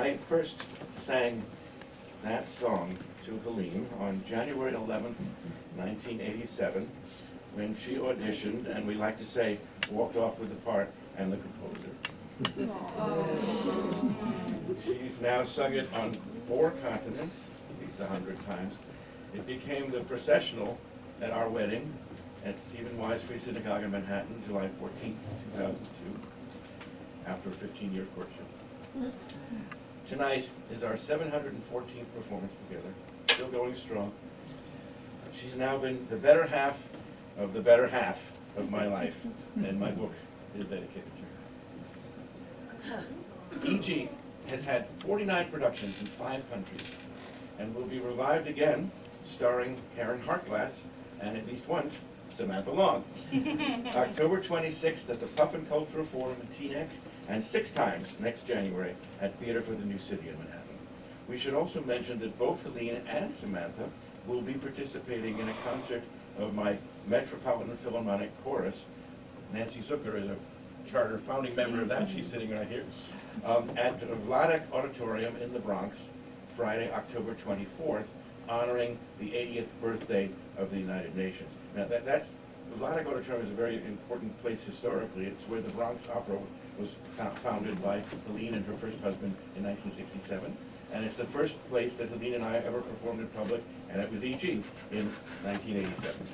I first sang that song to Helene on January 11th, 1987, when she auditioned, and we like to say, walked off with the part and the composer. She's now sung it on 4 continents, at least 100 times. It became the processional at our wedding at Stephen Wise Free Synagogue in Manhattan, July 14th, 2002, after a 15-year courtship. Tonight is our 714th performance together, still going strong. She's now been the better half of my life, and my book is dedicated to her. E.G. has had 49 productions in 5 countries, and will be revived again, starring Karen Hartglass, and at least once, Samantha Long. October 26th at the Puffin Cultural Forum in Teaneck, and 6 times next January at Theater for the New City in Manhattan. We should also mention that both Helene and Samantha will be participating in a concert of my Metropolitan Philharmonic Chorus. Nancy Zucker is a charter founding member of that, she's sitting right here, at Vladeck Auditorium in the Bronx, Friday, October 24th, honoring the 80th birthday of the United Nations. Now that's, the Vladeck Auditorium is a very important place historically. It's where the Bronx Opera was founded by Helene and her first husband in 1967. And it's the first place that Helene and I ever performed in public, and it was E.G. in 1987.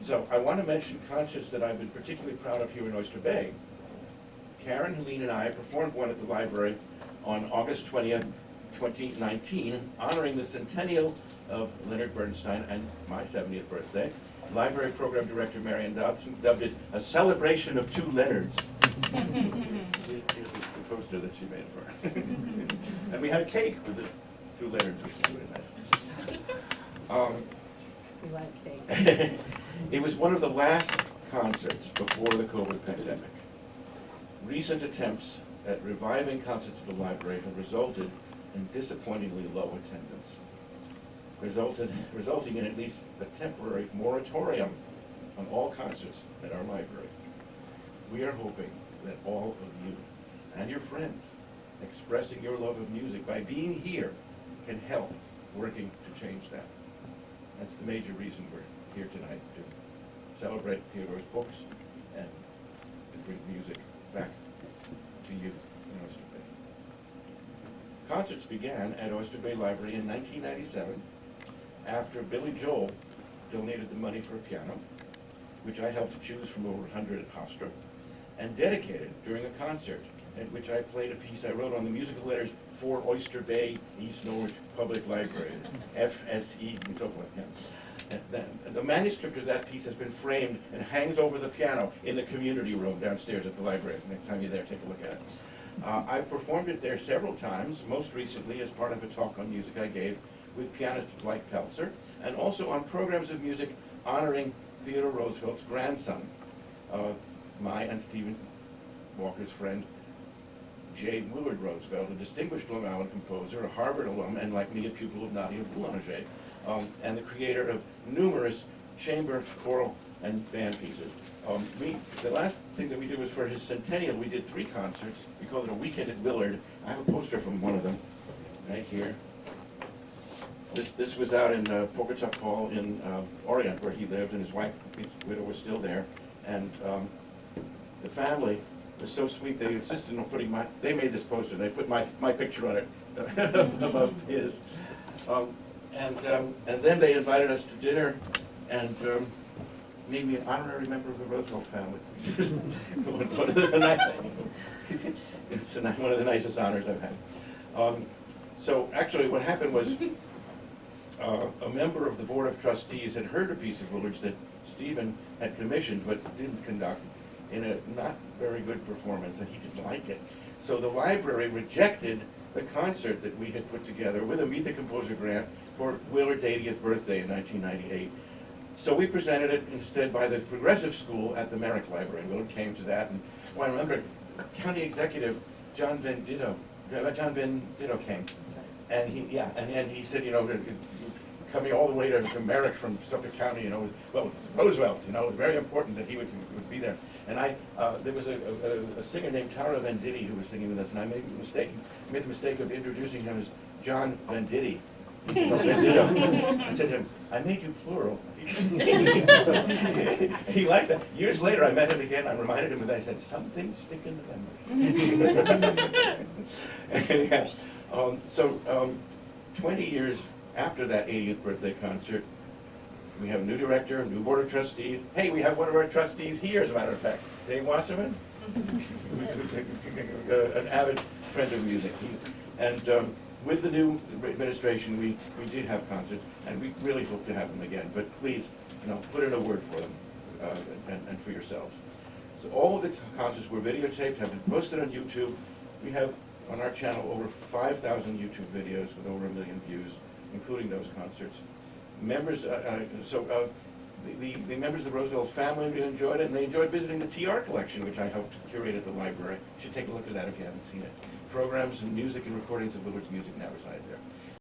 So I want to mention concerts that I've been particularly proud of here in Oyster Bay. Karen, Helene, and I performed one at the library on August 20th, 2019, honoring the centennial of Leonard Bernstein and my 70th birthday. Library Program Director Marian Dodson dubbed it a celebration of 2 Leonards. Here's the poster that she made for her. And we had a cake with the 2 Leonards, which was really nice. We like cake. It was one of the last concerts before the COVID pandemic. Recent attempts at reviving concerts at the library have resulted in disappointingly low attendance, resulting in at least a temporary moratorium on all concerts at our library. We are hoping that all of you and your friends expressing your love of music by being here can help working to change that. That's the major reason we're here tonight, to celebrate Theodore's books and to bring music back to you in Oyster Bay. Concerts began at Oyster Bay Library in 1997 after Billy Joel donated the money for a piano, which I helped choose from over 100 at Hofstra, and dedicated during a concert at which I played a piece I wrote on the musical letters for Oyster Bay East Norwich Public Library, FSE and so forth. Yeah. The manuscript of that piece has been framed and hangs over the piano in the community room downstairs at the library. Next time you're there, take a look at it. I've performed it there several times, most recently as part of a talk on music I gave with pianist Blake Peltzer, and also on programs of music honoring Theodore Roosevelt's grandson, my and Stephen Walker's friend, J. Williard Roosevelt, a distinguished Long Island composer, a Harvard alum, and like me, a pupil of Nadia Boulanger, and the creator of numerous chamber, choral, and band pieces. The last thing that we did was for his centennial. We did 3 concerts. We called it a weekend at Williard. I have a poster from one of them, right here. This was out in Pocatuck Hall in Orient, where he lived, and his wife, his widow, was still there. And the family was so sweet, they insisted on putting they made this poster, they put my picture on it above his. And then they invited us to dinner and made me an honorary member of the Roosevelt family. It's one of the nicest honors I've had. So actually what happened was a member of the Board of Trustees had heard a piece of Willard's that Stephen had commissioned but didn't conduct in a not very good performance, and he didn't like it. So the library rejected the concert that we had put together with a Meet the Composer grant for Willard's 80th birthday in 1998. So we presented it instead by the Progressive School at the Merrick Library. Willard came to that, and well, I remember County Executive John Van Ditto came, and he said, you know, coming all the way to Merrick from Suffolk County, you know, well, Roosevelt, you know, it was very important that he would be there. And there was a singer named Tara Venditti who was singing with us, and I made the mistake of introducing him as John Venditti. He said, "Oh, Venditto." I said to him, "I made you plural." He liked that. Years later, I met him again. I reminded him of that. I said, "Some things stick in the memory." Anyhow, 20 years after that 80th birthday concert, we have a new director, a new board of trustees. Hey, we have one of our trustees here, as a matter of fact, Dave Wasserman, an avid friend of music. With the new administration, we did have concerts, and we really hope to have them again. But please, you know, put in a word for them and for yourselves. So all of the concerts were videotaped, have been posted on YouTube. We have on our channel over 5,000 YouTube videos with over 1 million views, including those concerts. Members, the members of the Roosevelt family really enjoyed it, and they enjoyed visiting the TR collection, which I helped curate at the library. You should take a look at that if you haven't seen it. Programs and music and recordings of Willard's music now reside there.